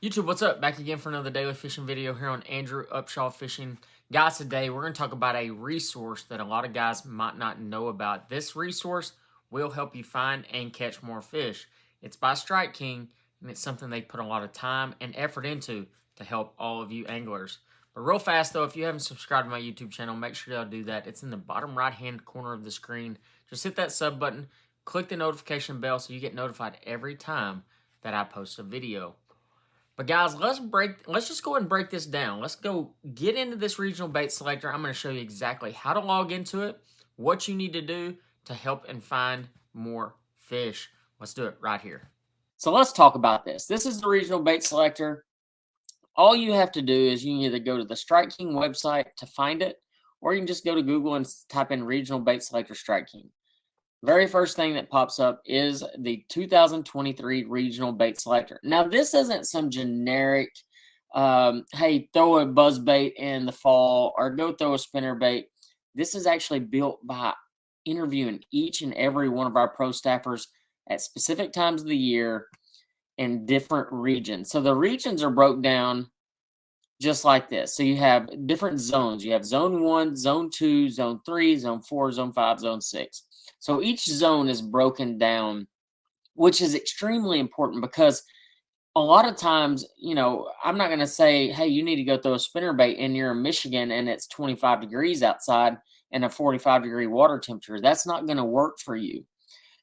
YouTube, what's up? Back again for another daily fishing video here on Andrew Upshaw Fishing. Guys, today we're going to talk about a resource that a lot of guys might not know about. This resource will help you find and catch more fish. It's by Strike King, and it's something they put a lot of time and effort into to help all of you anglers. But real fast though, if you haven't subscribed to my YouTube channel, make sure y'all do that. It's in the bottom right hand corner of the screen. Just hit that sub button, click the notification bell so you get notified every time that I post a video. But guys, let's just go ahead and break this down. Let's go get into this regional bait selector. I'm going to show you exactly how to log into it, what you need to do to help and find more fish. Let's do it right here. So let's talk about this. This is the regional bait selector. All you have to do is you can either go to the Strike King website to find it, or you can just go to Google and type in regional bait selector Strike King. Very first thing that pops up is the 2023 regional bait selector. Now, this isn't some generic, hey, throw a buzz bait in the fall or go throw a spinner bait. This is actually built by interviewing each and every one of our pro staffers at specific times of the year in different regions. So the regions are broke down just like this. So you have different zones. You have zone 1, zone 2, zone 3, zone 4, zone 5, zone 6. So each zone is broken down, which is extremely important because a lot of times, you know, I'm not going to say, hey, you need to go throw a spinnerbait and you're in Michigan and it's 25 degrees outside and a 45-degree water temperature. That's not going to work for you.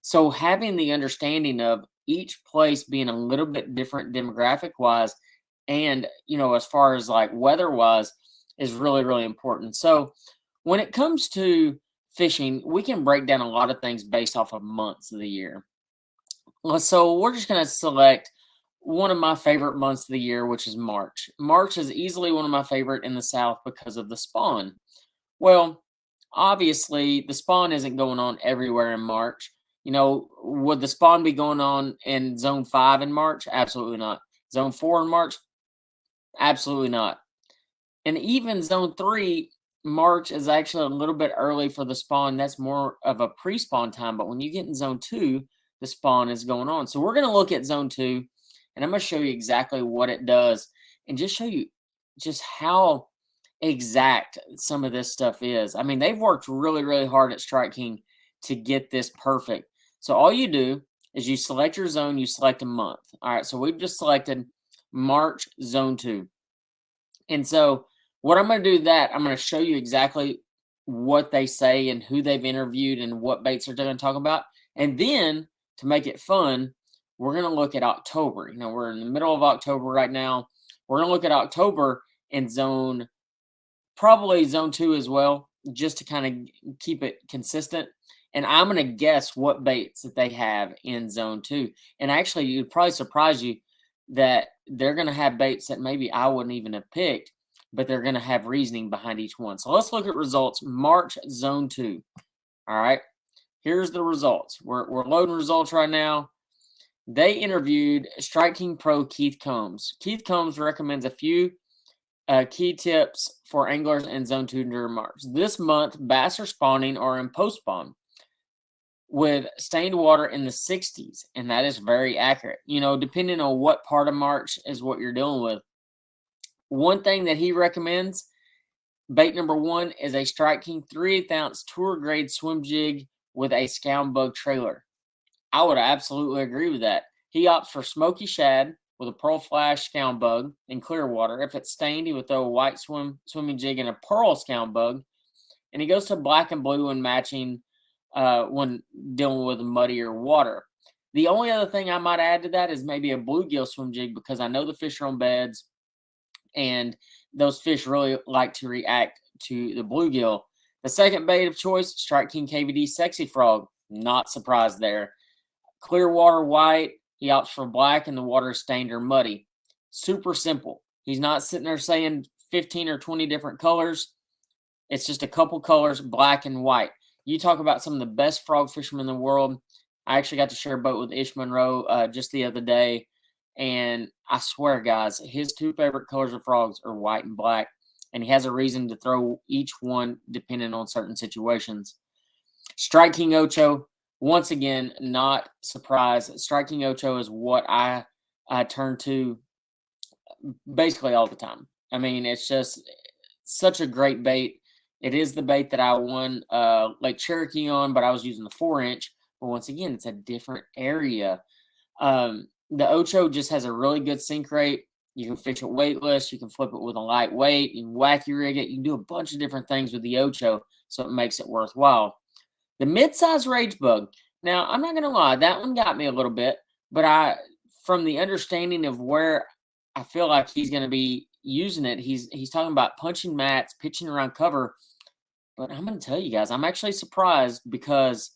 So having the understanding of each place being a little bit different demographic-wise and, you know, as far as like weather-wise is really, really important. So when it comes to fishing, we can break down a lot of things based off of months of the year. So we're just going to select one of my favorite months of the year, which is March. March is easily one of my favorite in the South because of the spawn. Well, obviously, the spawn isn't going on everywhere in March. You know, would the spawn be going on in zone 5 in March? Absolutely not. Zone 4 in March? Absolutely not. And even zone 3, March is actually a little bit early for the spawn. That's more of a pre-spawn time. But when you get in zone 2, the spawn is going on. So we're going to look at zone 2, and I'm going to show you exactly what it does and just show you just how exact some of this stuff is. I mean, they've worked really, really hard at Strike King to get this perfect. So all you do is you select your zone, you select a month. All right, so we've just selected March zone 2. And so what I'm going to do that, I'm going to show you exactly what they say and who they've interviewed and what baits they're going to talk about. And then to make it fun, we're going to look at October. You know, we're in the middle of October right now. We're going to look at October in probably zone 2 as well, just to kind of keep it consistent. And I'm going to guess what baits that they have in zone 2. And actually, it would probably surprise you that they're going to have baits that maybe I wouldn't even have picked, but they're going to have reasoning behind each one. So let's look at results. March zone 2. All right. Here's the results. We're loading results right now. They interviewed Strike King Pro Keith Combs. Keith Combs recommends a few key tips for anglers in zone 2 during March. This month, bass are spawning or in post-spawn with stained water in the 60s, and that is very accurate. You know, depending on what part of March is what you're dealing with. One thing that he recommends, bait number 1 is a Strike King 3/8 ounce tour grade swim jig with a scound bug trailer. I would absolutely agree with that. He opts for smoky shad with a pearl flash scound bug in clear water. If it's stained, he would throw a white swimming jig and a pearl scound bug. And he goes to black and blue when matching when dealing with muddier water. The only other thing I might add to that is maybe a bluegill swim jig, because I know the fish are on beds and those fish really like to react to the bluegill. The second bait of choice, Strike King KVD Sexy Frog. Not surprised there. Clear water white. He opts for black and the water is stained or muddy. Super simple. He's not sitting there saying 15 or 20 different colors. It's just a couple colors, black and white. You talk about some of the best frog fishermen in the world. I actually got to share a boat with Ish Monroe just the other day. And I swear, guys, his 2 favorite colors of frogs are white and black. And he has a reason to throw each one depending on certain situations. Strike King Ocho, once again, not surprised. Strike King Ocho is what I turn to basically all the time. I mean, it's just such a great bait. It is the bait that I won Lake Cherokee on, but I was using the 4-inch. But once again, it's a different area. The Ocho just has a really good sink rate. You can fish it weightless. You can flip it with a light weight. You can wacky rig it. You can do a bunch of different things with the Ocho, so it makes it worthwhile. The mid-size rage bug. Now, I'm not going to lie, that one got me a little bit, but from the understanding of where I feel like he's going to be using it, he's talking about punching mats, pitching around cover. But I'm going to tell you guys, I'm actually surprised because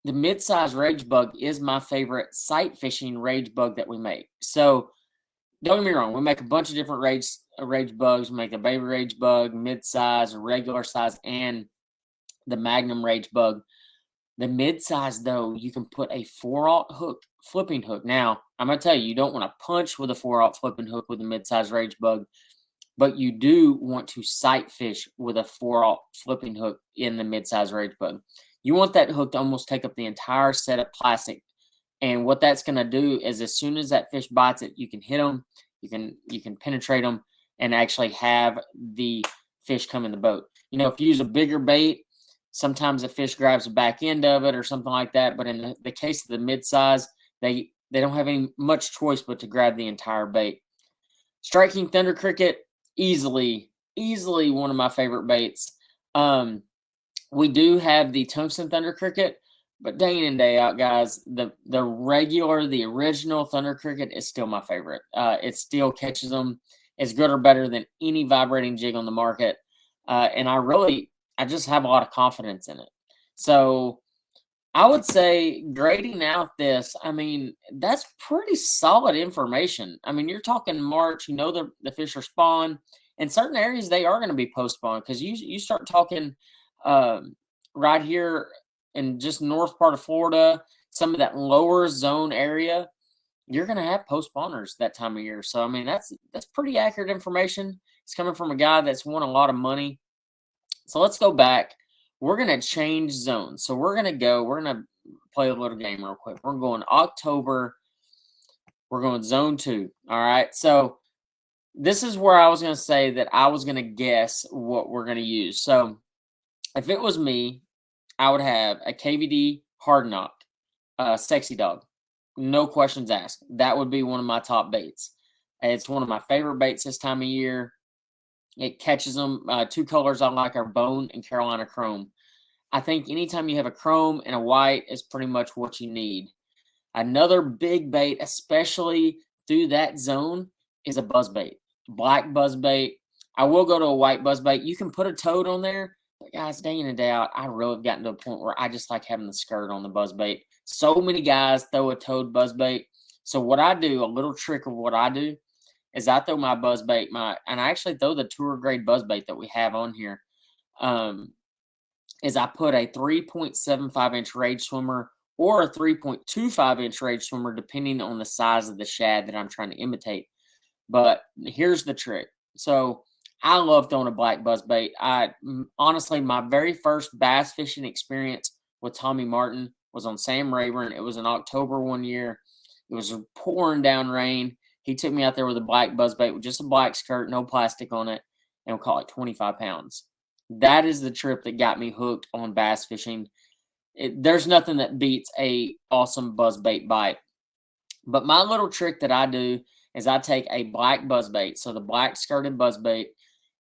the mid-size rage bug is my favorite sight fishing rage bug that we make. So don't get me wrong, we make a bunch of different rage bugs. We make the baby rage bug, mid-size, regular size, and the Magnum rage bug. The mid-size, though, you can put a 4/0 hook, flipping hook. Now, I'm going to tell you, you don't want to punch with a 4/0 flipping hook with a mid-size rage bug, but you do want to sight fish with a 4/0 flipping hook in the mid-size rage bug. You want that hook to almost take up the entire set of plastic. And what that's going to do is as soon as that fish bites it, you can hit them, you can penetrate them, and actually have the fish come in the boat. You know, if you use a bigger bait, sometimes the fish grabs the back end of it or something like that. But in the case of the mid-size, they don't have any much choice but to grab the entire bait. Strike King Thunder Cricket, easily one of my favorite baits. We do have the Tungsten Thunder Cricket, but day in and day out, guys, the original Thunder Cricket is still my favorite. It still catches them as good or better than any vibrating jig on the market. And I just have a lot of confidence in it. So I would say grading out this, I mean, that's pretty solid information. I mean, you're talking March, you know, the fish are spawn. In certain areas, they are going to be post-spawn because you start talking right here in just north part of Florida, some of that lower zone area, you're going to have post-spawners that time of year. So, I mean, that's pretty accurate information. It's coming from a guy that's won a lot of money. So let's go back. We're going to change zones. So we're going to play a little game real quick. We're going October. We're going zone 2. All right. So this is where I was going to say that I was going to guess what we're going to use. So if it was me, I would have a KVD Hard Knock, Sexy Dog. No questions asked. That would be one of my top baits. It's one of my favorite baits this time of year. It catches them. 2 colors I like are Bone and Carolina Chrome. I think anytime you have a chrome and a white is pretty much what you need. Another big bait, especially through that zone, is a buzzbait. Black buzzbait. I will go to a white buzzbait. You can put a toad on there, but guys, day in and day out, I really have gotten to a point where I just like having the skirt on the buzzbait. So many guys throw a toad buzzbait. So what I do, a little trick of what I do, is I throw my buzzbait, and I actually throw the tour grade buzzbait that we have on here. Is I put a 3.75-inch rage swimmer or a 3.25-inch rage swimmer, depending on the size of the shad that I'm trying to imitate. But here's the trick. So I love throwing a black buzzbait. Honestly, my very first bass fishing experience with Tommy Martin was on Sam Rayburn. It was in October one year. It was pouring down rain. He took me out there with a black buzzbait with just a black skirt, no plastic on it, and we'll call it 25 pounds. That is the trip that got me hooked on bass fishing. There's nothing that beats a awesome buzzbait bite. But my little trick that I do is I take a black buzzbait, so the black skirted buzzbait,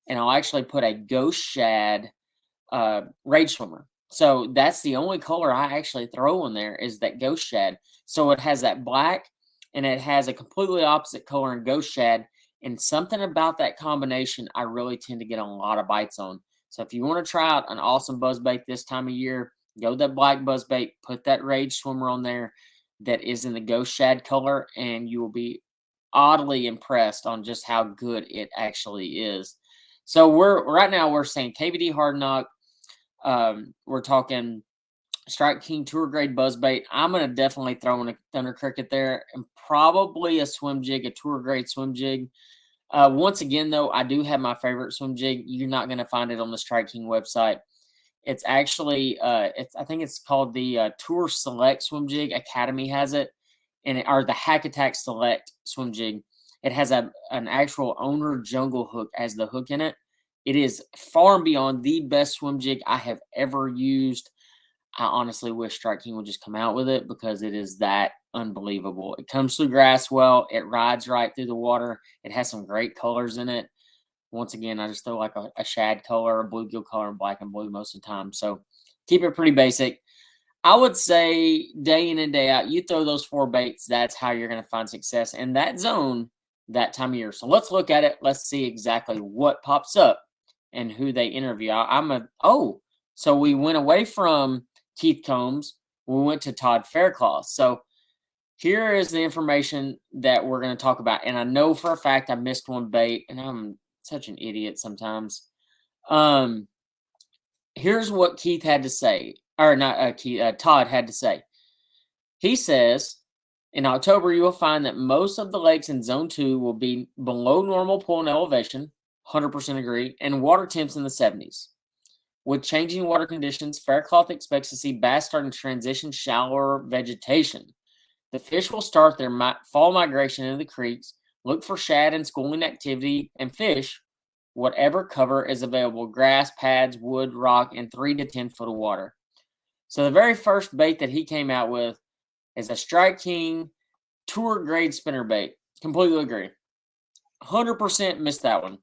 and I'll actually put a ghost shad rage swimmer. So that's the only color I actually throw in there is that ghost shad. So it has that black, and it has a completely opposite color in ghost shad. And something about that combination, I really tend to get a lot of bites on. So if you want to try out an awesome buzzbait this time of year, go that black buzzbait, put that rage swimmer on there that is in the ghost shad color, and you will be oddly impressed on just how good it actually is. So right now we're saying KVD Hard Knock. We're talking Strike King Tour Grade buzzbait. I'm going to definitely throw in a Thunder Cricket there, and probably a swim jig, a Tour Grade swim jig. Once again, though, I do have my favorite swim jig. You're not going to find it on the Strike King website. It's actually, I think it's called the Tour Select swim jig. Academy has it, or the Hack Attack Select swim jig. It has an actual owner jungle hook as the hook in it. It is far and beyond the best swim jig I have ever used. I honestly wish Strike King would just come out with it because it is that unbelievable. It comes through grass well. It rides right through the water. It has some great colors in it. Once again, I just throw like a shad color, a bluegill color, and black and blue most of the time. So keep it pretty basic. I would say day in and day out, you throw those 4 baits, that's how you're going to find success in that zone that time of year. So let's look at it. Let's see exactly what pops up and who they interview. So we went away from Keith Combs. We went to Todd Faircloth. So here is the information that we're going to talk about. And I know for a fact I missed one bait, and I'm such an idiot sometimes. Here's what Keith had to say. Or not Todd had to say. He says, in October, you will find that most of the lakes in Zone 2 will be below normal pooling elevation, 100% agree, and water temps in the 70s. With changing water conditions, Faircloth expects to see bass starting to transition shallower vegetation. The fish will start their fall migration into the creeks, look for shad and schooling activity, and fish whatever cover is available: grass, pads, wood, rock, and 3 to 10 foot of water. So the very first bait that he came out with is a Strike King tour grade spinnerbait. Completely agree. 100% missed that one.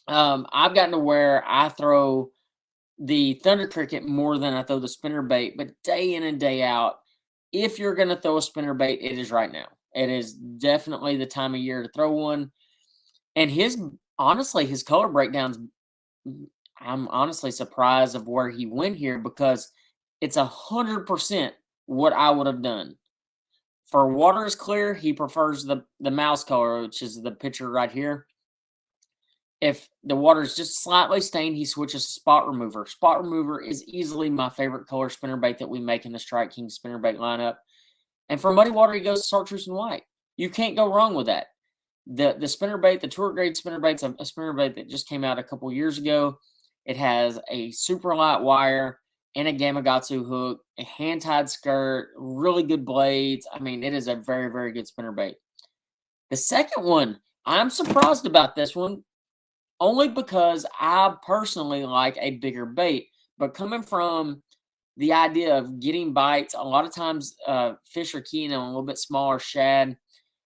I've gotten to where I throw the Thunder Cricket more than I throw the spinnerbait, but day in and day out, if you're going to throw a spinnerbait, it is right now. It is definitely the time of year to throw one. And his color breakdowns, I'm honestly surprised of where he went here because it's 100% what I would have done. For water is clear, he prefers the mouse color, which is the picture right here. If the water is just slightly stained, he switches to spot remover. Spot remover is easily my favorite color spinnerbait that we make in the Strike King spinnerbait lineup. And for muddy water, he goes to chartreuse and white. You can't go wrong with that. The spinnerbait, the tour grade spinnerbait's a spinnerbait that just came out a couple years ago. It has a super light wire and a Gamakatsu hook, a hand-tied skirt, really good blades. I mean, it is a very, very good spinnerbait. The second one, I'm surprised about this one, only because I personally like a bigger bait. But coming from the idea of getting bites, a lot of times fish are keying on a little bit smaller shad.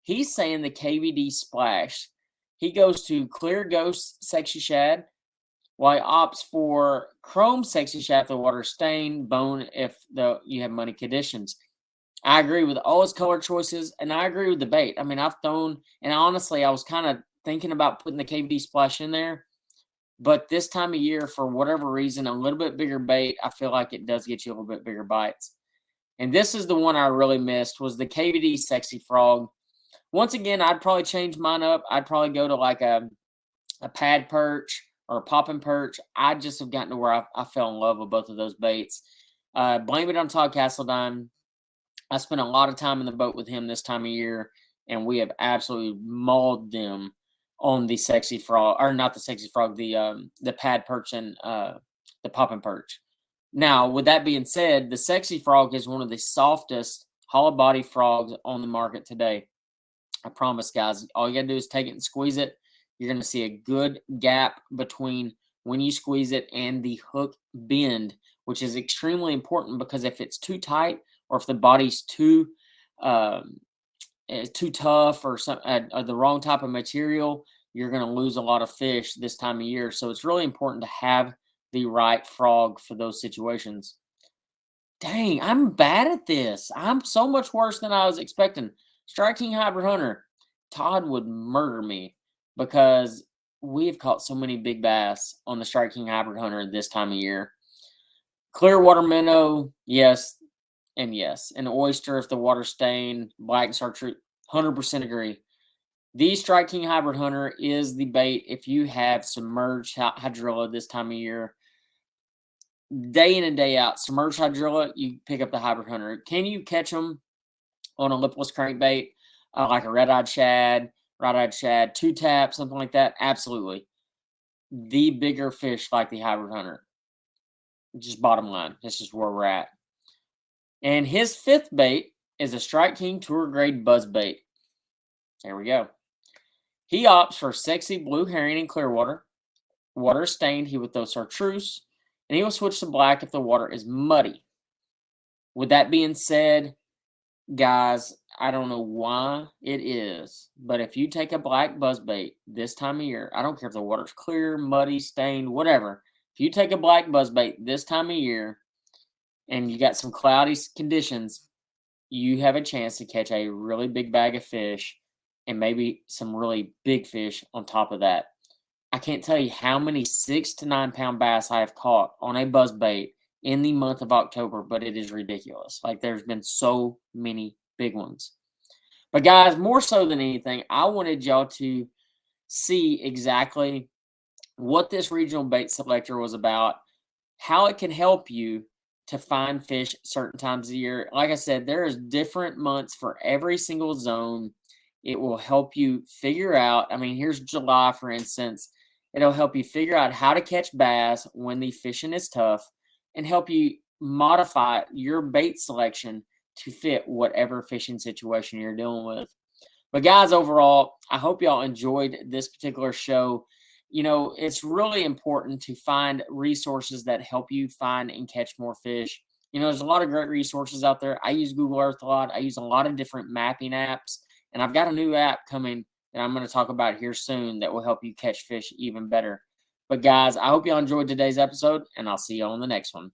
He's saying the KVD Splash. He goes to clear ghost sexy shad, while he opts for chrome sexy shad if the water stained, bone if you have muddy conditions. I agree with all his color choices, and I agree with the bait. I mean, I've thrown, and honestly, I was kind of thinking about putting the KVD Splash in there, but this time of year, for whatever reason, a little bit bigger bait, I feel like it does get you a little bit bigger bites. And this is the one I really missed, was the KVD Sexy Frog. Once again, I'd probably change mine up. I'd probably go to like a pad perch or a popping perch. I just have gotten to where I fell in love with both of those baits. Blame it on Todd Castledine. I spent a lot of time in the boat with him this time of year, and we have absolutely mauled them on the Sexy Frog, or not the Sexy Frog, the pad perch and the popping perch. Now, with that being said, the Sexy Frog is one of the softest hollow body frogs on the market today. I promise, guys. All you got to do is take it and squeeze it. You're going to see a good gap between when you squeeze it and the hook bend, which is extremely important because if it's too tight or if the body's too tough or the wrong type of material, you're going to lose a lot of fish this time of year. So it's really important to have the right frog for those situations. Dang, I'm bad at this. I'm so much worse than I was expecting. Strike King Hybrid Hunter, Todd would murder me because we have caught so many big bass on the Strike King Hybrid Hunter this time of year. Clearwater minnow, yes, and yes. An oyster if the water's stained, black chartreuse, 100% agree. The Strike King Hybrid Hunter is the bait if you have submerged hydrilla this time of year. Day in and day out, submerged hydrilla, you pick up the Hybrid Hunter. Can you catch them on a lipless crankbait, like a red-eyed shad, two-tap, something like that? Absolutely. The bigger fish like the Hybrid Hunter. Just bottom line. This is where we're at. And his fifth bait is a Strike King Tour Grade Buzz Bait. There we go. He opts for sexy blue herring in clear water. Water is stained, he would throw chartreuse, and he will switch to black if the water is muddy. With that being said, guys, I don't know why it is, but if you take a black buzzbait this time of year, I don't care if the water's clear, muddy, stained, whatever. If you take a black buzzbait this time of year and you got some cloudy conditions, you have a chance to catch a really big bag of fish and maybe some really big fish on top of that. I can't tell you how many 6 to 9 pound bass I have caught on a buzzbait in the month of October, but it is ridiculous. Like, there's been so many big ones. But guys, more so than anything, I wanted y'all to see exactly what this regional bait selector was about, how it can help you to find fish certain times of year. Like I said, there is different months for every single zone. It will help you figure out, I mean, here's July, for instance. It'll help you figure out how to catch bass when the fishing is tough and help you modify your bait selection to fit whatever fishing situation you're dealing with. But guys, overall, I hope y'all enjoyed this particular show. You know, it's really important to find resources that help you find and catch more fish. You know, there's a lot of great resources out there. I use Google Earth a lot. I use a lot of different mapping apps. And I've got a new app coming that I'm going to talk about here soon that will help you catch fish even better. But guys, I hope y'all enjoyed today's episode, and I'll see you on the next one.